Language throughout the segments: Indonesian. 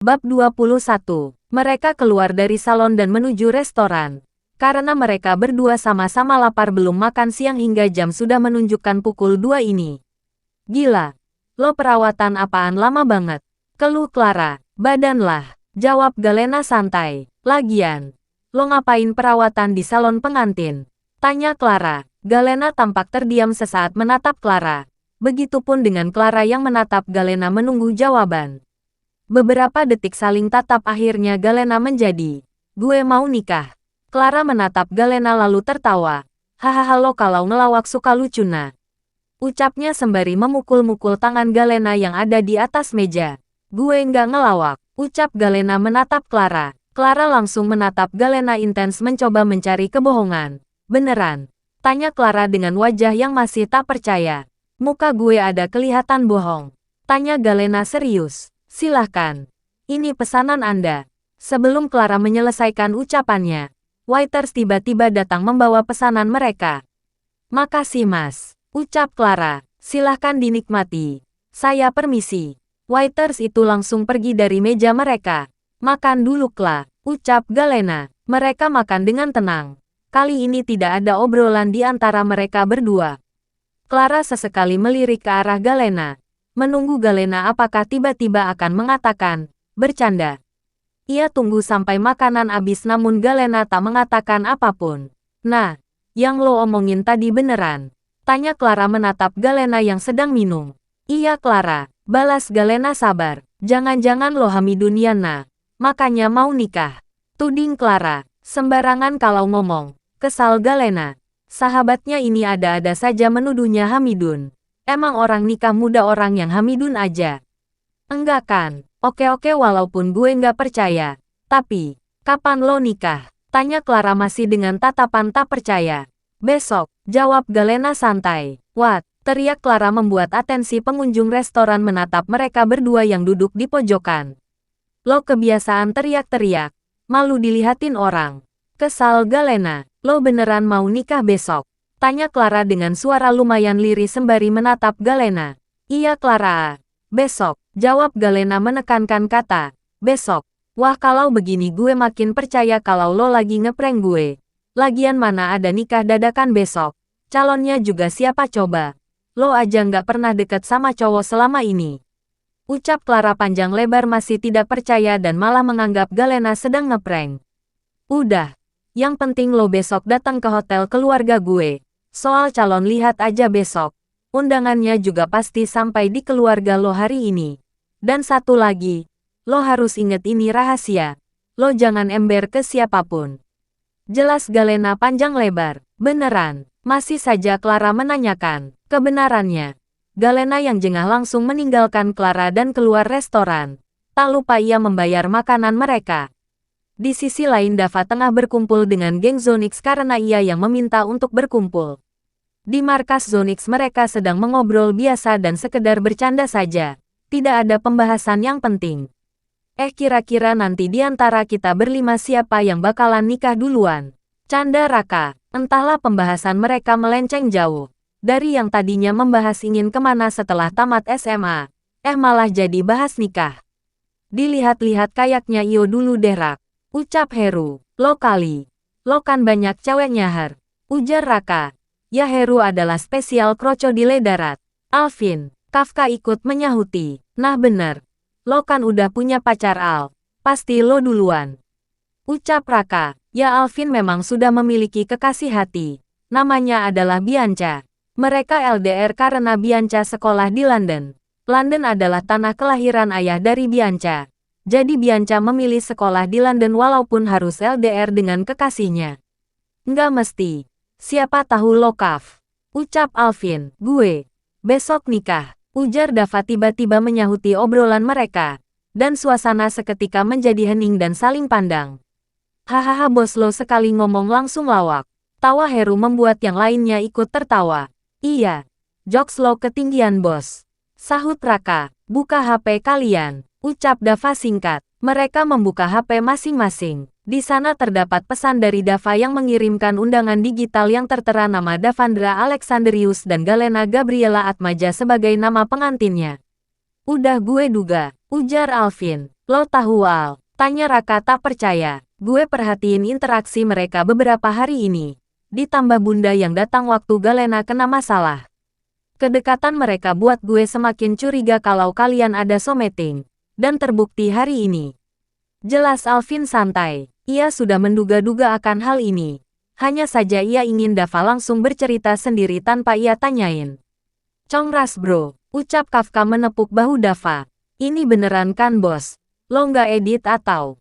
Bab 21. Mereka keluar dari salon dan menuju restoran. Karena mereka berdua sama-sama lapar belum makan siang hingga jam sudah menunjukkan pukul 2 ini. Gila. Lo perawatan apaan lama banget? Keluh Clara. Badanlah. Jawab Galena santai. Lagian. Lo ngapain perawatan di salon pengantin? Tanya Clara. Galena tampak terdiam sesaat menatap Clara. Begitupun dengan Clara yang menatap Galena menunggu jawaban. Beberapa detik saling tatap akhirnya Galena menjadi, "Gue mau nikah." Clara menatap Galena lalu tertawa. "Hahaha lo kalau ngelawak suka lucu nah." Ucapnya sembari memukul-mukul tangan Galena yang ada di atas meja. "Gue nggak ngelawak," ucap Galena menatap Clara. Clara langsung menatap Galena intens mencoba mencari kebohongan. "Beneran?" Tanya Clara dengan wajah yang masih tak percaya. "Muka gue ada kelihatan bohong?" Tanya Galena serius. "Silahkan. Ini pesanan Anda." Sebelum Clara menyelesaikan ucapannya, waiters tiba-tiba datang membawa pesanan mereka. "Makasih mas," ucap Clara. "Silahkan dinikmati. Saya permisi." Waiters itu langsung pergi dari meja mereka. "Makan dulu Cla," ucap Galena. Mereka makan dengan tenang. Kali ini tidak ada obrolan di antara mereka berdua. Clara sesekali melirik ke arah Galena. Menunggu Galena apakah tiba-tiba akan mengatakan, bercanda. Ia tunggu sampai makanan habis namun Galena tak mengatakan apapun. "Nah, yang lo omongin tadi beneran?" Tanya Clara menatap Galena yang sedang minum. "Iya Clara," balas Galena sabar. "Jangan-jangan lo Hamidun Yana, makanya mau nikah." Tuding Clara. "Sembarangan kalau ngomong," kesal Galena. Sahabatnya ini ada-ada saja menuduhnya Hamidun. Emang orang nikah muda orang yang Hamidun aja? Enggak kan? Oke walaupun gue nggak percaya. Tapi, kapan lo nikah? Tanya Clara masih dengan tatapan tak percaya. "Besok," jawab Galena santai. "What?" teriak Clara membuat atensi pengunjung restoran menatap mereka berdua yang duduk di pojokan. "Lo kebiasaan teriak-teriak. Malu dilihatin orang." Kesal Galena. "Lo beneran mau nikah besok?" Tanya Clara dengan suara lumayan lirih sembari menatap Galena. "Iya Clara. Besok," jawab Galena menekankan kata, "besok." "Wah kalau begini gue makin percaya kalau lo lagi ngeprank gue. Lagian mana ada nikah dadakan besok. Calonnya juga siapa coba? Lo aja nggak pernah deket sama cowok selama ini." Ucap Clara panjang lebar masih tidak percaya dan malah menganggap Galena sedang ngeprank. "Udah. Yang penting lo besok datang ke hotel keluarga gue. Soal calon lihat aja besok. Undangannya juga pasti sampai di keluarga lo hari ini. Dan satu lagi, lo harus inget ini rahasia. Lo jangan ember ke siapapun." Jelas Galena panjang lebar. "Beneran?" Masih saja Clara menanyakan kebenarannya. Galena yang jengah langsung meninggalkan Clara dan keluar restoran. Tak lupa ia membayar makanan mereka. Di sisi lain Dava tengah berkumpul dengan geng Zonix karena ia yang meminta untuk berkumpul. Di markas Zonix mereka sedang mengobrol biasa dan sekedar bercanda saja. Tidak ada pembahasan yang penting. Kira-kira nanti di antara kita berlima siapa yang bakalan nikah duluan?" Canda Raka. Entahlah pembahasan mereka melenceng jauh. Dari yang tadinya membahas ingin kemana setelah tamat SMA. Malah jadi bahas nikah. "Dilihat-lihat kayaknya iyo dulu deh Rak," ucap Heru. "Lo kali. Lo kan banyak ceweknya Har," ujar Raka. "Ya Heru adalah spesial krokodil darat." Alvin, Kafka ikut menyahuti. "Nah bener. Lo kan udah punya pacar Al. Pasti lo duluan," ucap Raka. Ya Alvin memang sudah memiliki kekasih hati. Namanya adalah Bianca. Mereka LDR karena Bianca sekolah di London. London adalah tanah kelahiran ayah dari Bianca. Jadi Bianca memilih sekolah di London walaupun harus LDR dengan kekasihnya. "Nggak mesti. Siapa tahu lo Kaf," ucap Alvin. "Gue besok nikah," ujar Dava tiba-tiba menyahuti obrolan mereka. Dan suasana seketika menjadi hening dan saling pandang. "Hahaha bos lo sekali ngomong langsung lawak." Tawa Heru membuat yang lainnya ikut tertawa. "Iya. Jokes lo ketinggian bos," sahut Raka. "Buka HP kalian," ucap Dava singkat. Mereka membuka HP masing-masing. Di sana terdapat pesan dari Dava yang mengirimkan undangan digital yang tertera nama Davandra Alexandrius dan Galena Gabriela Atmaja sebagai nama pengantinnya. "Udah gue duga," Ujar Alvin. Lo tahu Al? Tanya Raka tak percaya. Gue perhatiin interaksi mereka beberapa hari ini. Ditambah bunda yang datang waktu Galena kena masalah. Kedekatan mereka buat gue semakin curiga kalau kalian ada someting. Dan terbukti hari ini. Jelas Alvin santai. Ia sudah menduga-duga akan hal ini. Hanya saja ia ingin Dava langsung bercerita sendiri tanpa ia tanyain. Congras bro, ucap Kafka menepuk bahu Dava. Ini beneran kan bos? Lo nggak edit atau?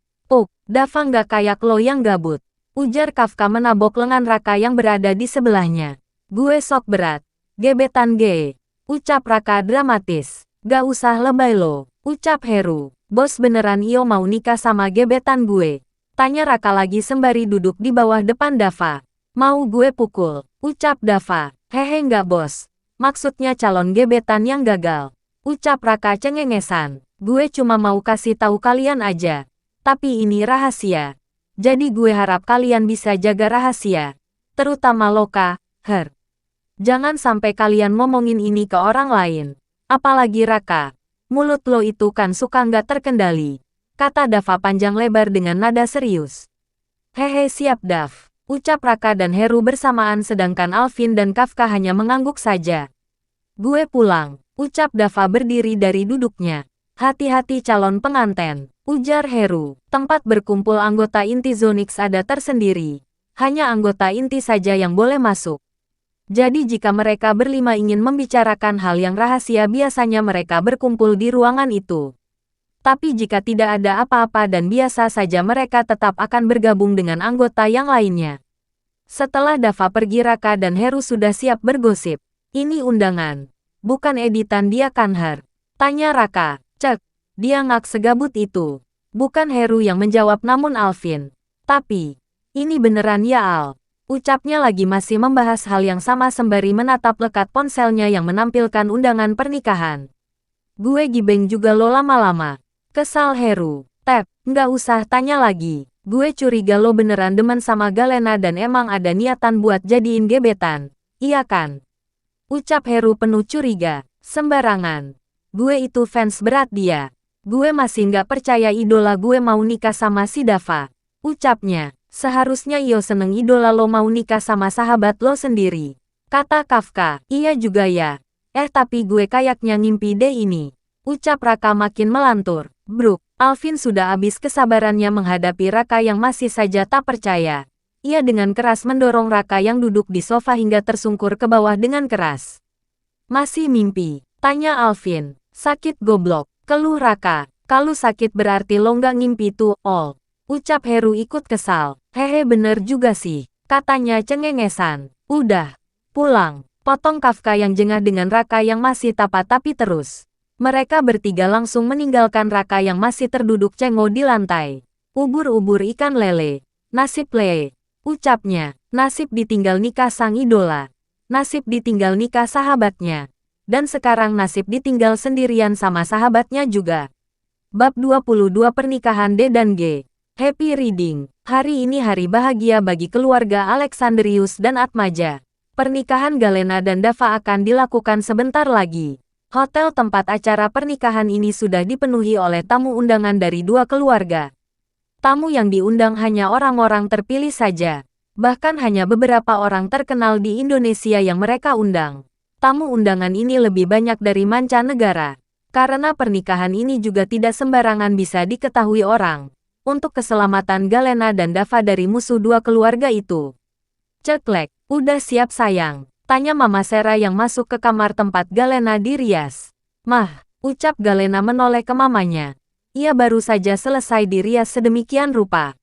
Dava nggak kayak lo yang gabut. Ujar Kafka menabok lengan Raka yang berada di sebelahnya. Gue sok berat. Gebetan ge. Ucap Raka dramatis. Gak usah lebay lo. Ucap Heru. Bos beneran iyo mau nikah sama gebetan gue? Tanya Raka lagi sembari duduk di bawah depan Dava. Mau gue pukul. Ucap Dava. Hehe nggak bos. Maksudnya calon gebetan yang gagal. Ucap Raka cengengesan. Gue cuma mau kasih tahu kalian aja. Tapi ini rahasia. Jadi gue harap kalian bisa jaga rahasia. Terutama Loka, Her. Jangan sampai kalian ngomongin ini ke orang lain. Apalagi Raka. Mulut lo itu kan suka nggak terkendali. Kata Dava panjang lebar dengan nada serius. Hehe siap Dav. Ucap Raka dan Heru bersamaan sedangkan Alvin dan Kafka hanya mengangguk saja. Gue pulang. Ucap Dava berdiri dari duduknya. Hati-hati calon pengantin. Ujar Heru. Tempat berkumpul anggota inti Zonix ada tersendiri. Hanya anggota inti saja yang boleh masuk. Jadi jika mereka berlima ingin membicarakan hal yang rahasia biasanya mereka berkumpul di ruangan itu. Tapi jika tidak ada apa-apa dan biasa saja mereka tetap akan bergabung dengan anggota yang lainnya. Setelah Dava pergi Raka dan Heru sudah siap bergosip. Ini undangan. Bukan editan dia kan Her? Tanya Raka. Cek. Dia ngak segabut itu. Bukan Heru yang menjawab namun Alvin. Tapi. Ini beneran ya Al? Ucapnya lagi masih membahas hal yang sama sembari menatap lekat ponselnya yang menampilkan undangan pernikahan. Gue gibeng juga lo lama-lama. Kesal Heru. Tep, nggak usah tanya lagi. Gue curiga lo beneran demen sama Galena dan emang ada niatan buat jadiin gebetan. Iya kan? Ucap Heru penuh curiga. Sembarangan. Gue itu fans berat dia. Gue masih nggak percaya idola gue mau nikah sama si Dava. Ucapnya. Seharusnya iyo seneng idola lo mau nikah sama sahabat lo sendiri. Kata Kafka. Iya juga ya. Tapi gue kayaknya ngimpi deh ini. Ucap Raka makin melantur. Bruk, Alvin sudah habis kesabarannya menghadapi Raka yang masih saja tak percaya. Ia dengan keras mendorong Raka yang duduk di sofa hingga tersungkur ke bawah dengan keras. Masih mimpi? Tanya Alvin. Sakit goblok. Keluh Raka. Kalau sakit berarti lo nggak ngimpi tuh, Ol. Ucap Heru ikut kesal. Hehe bener juga sih. Katanya cengengesan. Udah. Pulang. Potong Kafka yang jengah dengan Raka yang masih tapa-tapi terus. Mereka bertiga langsung meninggalkan Raka yang masih terduduk cengok di lantai. Ubur-ubur ikan lele. Nasib le. Ucapnya. Nasib ditinggal nikah sang idola. Nasib ditinggal nikah sahabatnya. Dan sekarang nasib ditinggal sendirian sama sahabatnya juga. Bab 22 Pernikahan D dan G. Happy reading. Hari ini hari bahagia bagi keluarga Alexandrius dan Atmaja. Pernikahan Galena dan Dava akan dilakukan sebentar lagi. Hotel tempat acara pernikahan ini sudah dipenuhi oleh tamu undangan dari dua keluarga. Tamu yang diundang hanya orang-orang terpilih saja. Bahkan hanya beberapa orang terkenal di Indonesia yang mereka undang. Tamu undangan ini lebih banyak dari mancanegara. Karena pernikahan ini juga tidak sembarangan bisa diketahui orang. Untuk keselamatan Galena dan Dava dari musuh dua keluarga itu. Ceklek, udah siap sayang? Tanya Mama Sera yang masuk ke kamar tempat Galena dirias. Mah, ucap Galena menoleh ke mamanya. Ia baru saja selesai dirias sedemikian rupa.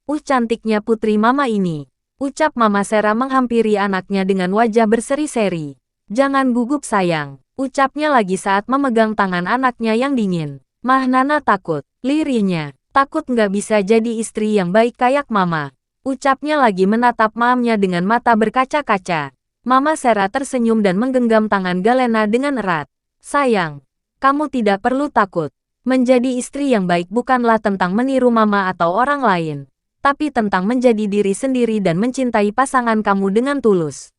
Cantiknya putri mama ini. Ucap Mama Sera menghampiri anaknya dengan wajah berseri-seri. Jangan gugup sayang. Ucapnya lagi saat memegang tangan anaknya yang dingin. Mah Nana takut, lirihnya. Takut nggak bisa jadi istri yang baik kayak mama. Ucapnya lagi menatap mamnya dengan mata berkaca-kaca. Mama Sera tersenyum dan menggenggam tangan Galena dengan erat. Sayang, kamu tidak perlu takut. Menjadi istri yang baik bukanlah tentang meniru mama atau orang lain. Tapi tentang menjadi diri sendiri dan mencintai pasangan kamu dengan tulus.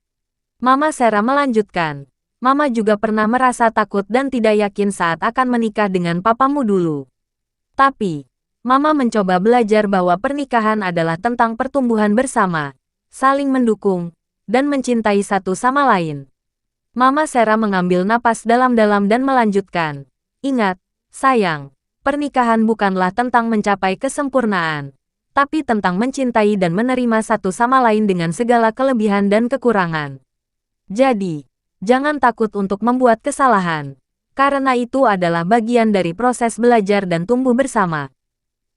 Mama Sera melanjutkan. Mama juga pernah merasa takut dan tidak yakin saat akan menikah dengan papamu dulu. Tapi, Mama mencoba belajar bahwa pernikahan adalah tentang pertumbuhan bersama, saling mendukung, dan mencintai satu sama lain. Mama Sarah mengambil napas dalam-dalam dan melanjutkan. Ingat, sayang, pernikahan bukanlah tentang mencapai kesempurnaan, tapi tentang mencintai dan menerima satu sama lain dengan segala kelebihan dan kekurangan. Jadi, jangan takut untuk membuat kesalahan, karena itu adalah bagian dari proses belajar dan tumbuh bersama.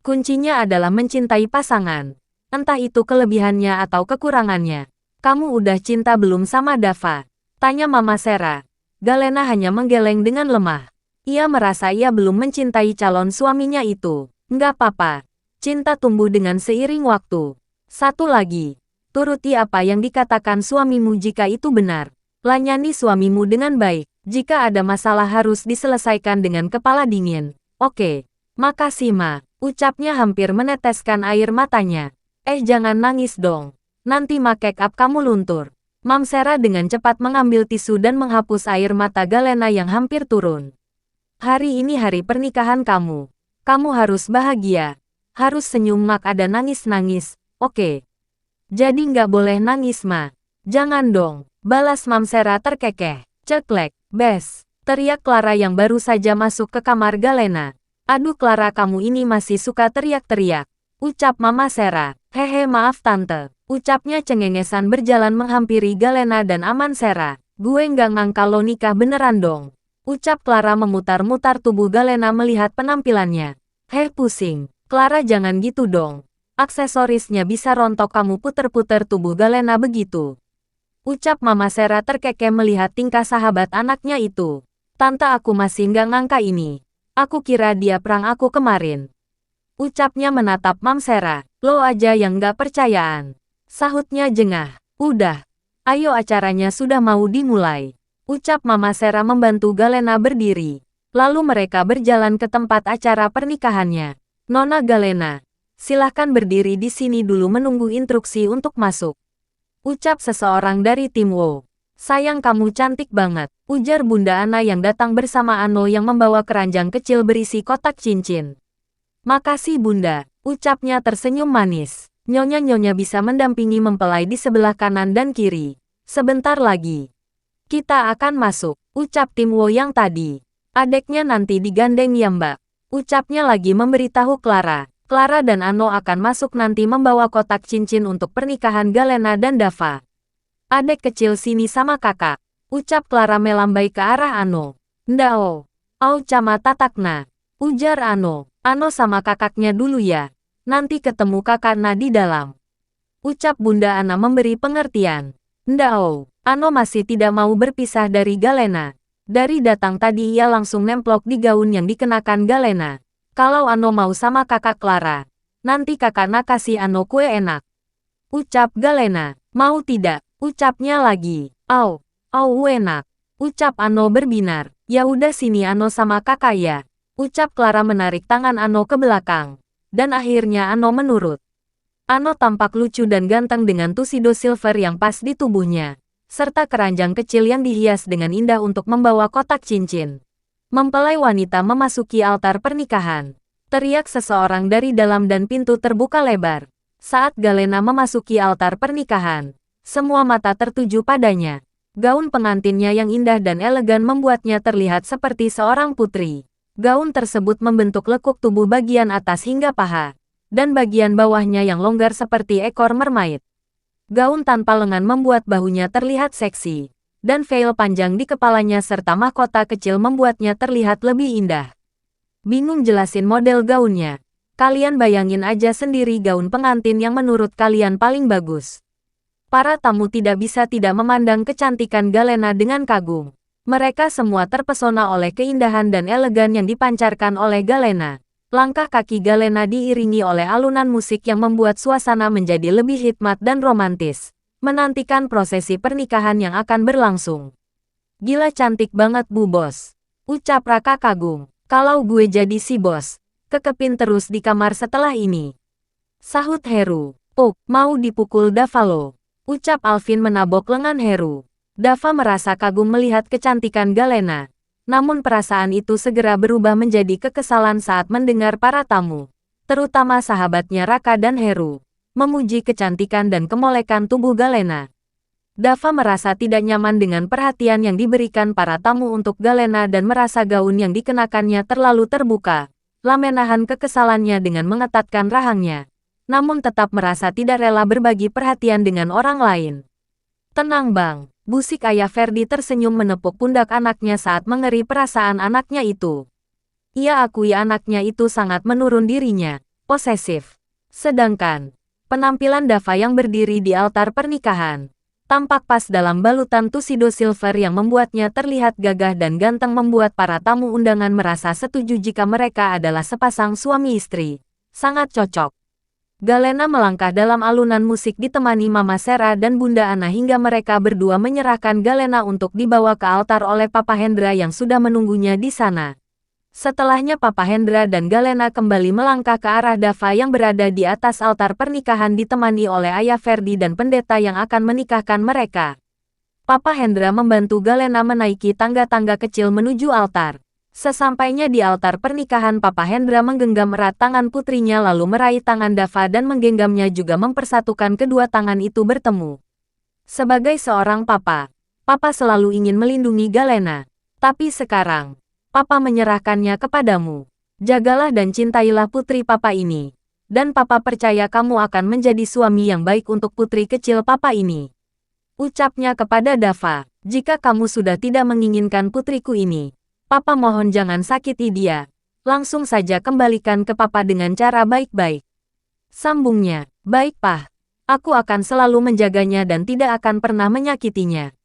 Kuncinya adalah mencintai pasangan, entah itu kelebihannya atau kekurangannya. Kamu udah cinta belum sama Dava? Tanya Mama Sarah. Galena hanya menggeleng dengan lemah. Ia merasa ia belum mencintai calon suaminya itu. Nggak apa-apa. Cinta tumbuh dengan seiring waktu. Satu lagi, turuti apa yang dikatakan suamimu jika itu benar. Layani suamimu dengan baik. Jika ada masalah harus diselesaikan dengan kepala dingin. Oke, makasih Ma. Ucapnya hampir meneteskan air matanya. Jangan nangis dong. Nanti make up kamu luntur. Mam Sarah dengan cepat mengambil tisu dan menghapus air mata Galena yang hampir turun. Hari ini hari pernikahan kamu. Kamu harus bahagia. Harus senyum mak ada nangis-nangis. Oke. Jadi nggak boleh nangis Ma. Jangan dong. Balas Mam Sarah terkekeh. Ceklek. Bes. Teriak Clara yang baru saja masuk ke kamar Galena. Aduh Clara kamu ini masih suka teriak-teriak. Ucap Mama Sarah. Hehe maaf tante. Ucapnya cengengesan berjalan menghampiri Galena dan Aman Sarah. Gue nggak ngangka lo nikah beneran dong. Ucap Clara memutar-mutar tubuh Galena melihat penampilannya. Heh pusing. Clara jangan gitu dong. Aksesorisnya bisa rontok kamu puter-puter tubuh Galena begitu. Ucap Mama Sarah terkekeh melihat tingkah sahabat anaknya itu. Tante aku masih nggak ngangka ini. Aku kira dia perang aku kemarin. Ucapnya menatap Mam Sarah. Lo aja yang nggak percayaan. Sahutnya jengah. Udah. Ayo acaranya sudah mau dimulai. Ucap Mama Sarah membantu Galena berdiri. Lalu mereka berjalan ke tempat acara pernikahannya. Nona Galena, silahkan berdiri di sini dulu menunggu instruksi untuk masuk. Ucap seseorang dari tim Wo. Sayang kamu cantik banget, ujar Bunda Ana yang datang bersama Ano yang membawa keranjang kecil berisi kotak cincin. Makasih Bunda, ucapnya tersenyum manis. Nyonya-nyonya bisa mendampingi mempelai di sebelah kanan dan kiri. Sebentar lagi. Kita akan masuk, ucap tim Wo yang tadi. Adeknya nanti digandeng ya Mbak. Ucapnya lagi memberitahu Clara. Clara dan Ano akan masuk nanti membawa kotak cincin untuk pernikahan Galena dan Dava. Adek kecil sini sama kakak. Ucap Clara melambai ke arah Ano. Ndao. Au cama tatakna. Ujar Ano. Ano sama kakaknya dulu ya. Nanti ketemu kakakna di dalam. Ucap Bunda Ana memberi pengertian. Ndao. Ano masih tidak mau berpisah dari Galena. Dari datang tadi ia langsung nemplok di gaun yang dikenakan Galena. Kalau Ano mau sama kakak Clara, nanti kakakna kasih Ano kue enak. Ucap Galena. Mau tidak? Ucapnya lagi. Au enak. Ucap Ano berbinar. Ya udah sini Ano sama kakak ya. Ucap Clara menarik tangan Ano ke belakang. Dan akhirnya Ano menurut. Ano tampak lucu dan ganteng dengan tuxedo silver yang pas di tubuhnya. Serta keranjang kecil yang dihias dengan indah untuk membawa kotak cincin. Mempelai wanita memasuki altar pernikahan. Teriak seseorang dari dalam dan pintu terbuka lebar. Saat Galena memasuki altar pernikahan, semua mata tertuju padanya. Gaun pengantinnya yang indah dan elegan membuatnya terlihat seperti seorang putri. Gaun tersebut membentuk lekuk tubuh bagian atas hingga paha, dan bagian bawahnya yang longgar seperti ekor mermaid. Gaun tanpa lengan membuat bahunya terlihat seksi. Dan veil panjang di kepalanya serta mahkota kecil membuatnya terlihat lebih indah. Bingung jelasin model gaunnya. Kalian bayangin aja sendiri gaun pengantin yang menurut kalian paling bagus. Para tamu tidak bisa tidak memandang kecantikan Galena dengan kagum. Mereka semua terpesona oleh keindahan dan elegan yang dipancarkan oleh Galena. Langkah kaki Galena diiringi oleh alunan musik yang membuat suasana menjadi lebih hikmat dan romantis. Menantikan prosesi pernikahan yang akan berlangsung. Gila cantik banget Bu Bos. Ucap Raka kagum. Kalau gue jadi si bos, kekepin terus di kamar setelah ini. Sahut Heru. Oh, mau dipukul Davalo. Ucap Alvin menabok lengan Heru. Dava merasa kagum melihat kecantikan Galena. Namun perasaan itu segera berubah menjadi kekesalan saat mendengar para tamu, terutama sahabatnya Raka dan Heru, memuji kecantikan dan kemolekan tubuh Galena. Dava merasa tidak nyaman dengan perhatian yang diberikan para tamu untuk Galena dan merasa gaun yang dikenakannya terlalu terbuka. Menahan kekesalannya dengan mengetatkan rahangnya, namun tetap merasa tidak rela berbagi perhatian dengan orang lain. Tenang Bang, busik ayah Ferdi tersenyum menepuk pundak anaknya saat mengeri perasaan anaknya itu. Ia akui anaknya itu sangat menurun dirinya, posesif. Sedangkan, penampilan Dava yang berdiri di altar pernikahan, tampak pas dalam balutan tuxedo silver yang membuatnya terlihat gagah dan ganteng membuat para tamu undangan merasa setuju jika mereka adalah sepasang suami istri. Sangat cocok. Galena melangkah dalam alunan musik ditemani Mama Sera dan Bunda Ana hingga mereka berdua menyerahkan Galena untuk dibawa ke altar oleh Papa Hendra yang sudah menunggunya di sana. Setelahnya Papa Hendra dan Galena kembali melangkah ke arah Dava yang berada di atas altar pernikahan ditemani oleh ayah Ferdi dan pendeta yang akan menikahkan mereka. Papa Hendra membantu Galena menaiki tangga-tangga kecil menuju altar. Sesampainya di altar pernikahan Papa Hendra menggenggam erat tangan putrinya lalu meraih tangan Dava dan menggenggamnya juga mempersatukan kedua tangan itu bertemu. Sebagai seorang papa, Papa selalu ingin melindungi Galena. Tapi sekarang, Papa menyerahkannya kepadamu. Jagalah dan cintailah putri Papa ini. Dan Papa percaya kamu akan menjadi suami yang baik untuk putri kecil Papa ini. Ucapnya kepada Dava, jika kamu sudah tidak menginginkan putriku ini, Papa mohon jangan sakiti dia. Langsung saja kembalikan ke Papa dengan cara baik-baik. Sambungnya, baik Pah. Aku akan selalu menjaganya dan tidak akan pernah menyakitinya.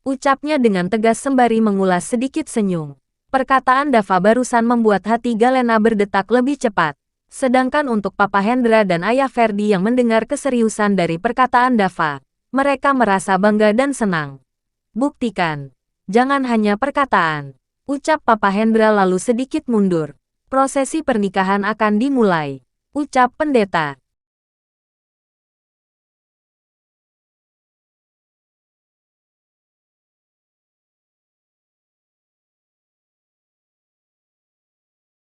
Ucapnya dengan tegas sembari mengulas sedikit senyum. Perkataan Dava barusan membuat hati Galena berdetak lebih cepat. Sedangkan untuk Papa Hendra dan Ayah Ferdi yang mendengar keseriusan dari perkataan Dava, mereka merasa bangga dan senang. Buktikan. Jangan hanya perkataan. Ucap Papa Hendra lalu sedikit mundur. Prosesi pernikahan akan dimulai. Ucap pendeta.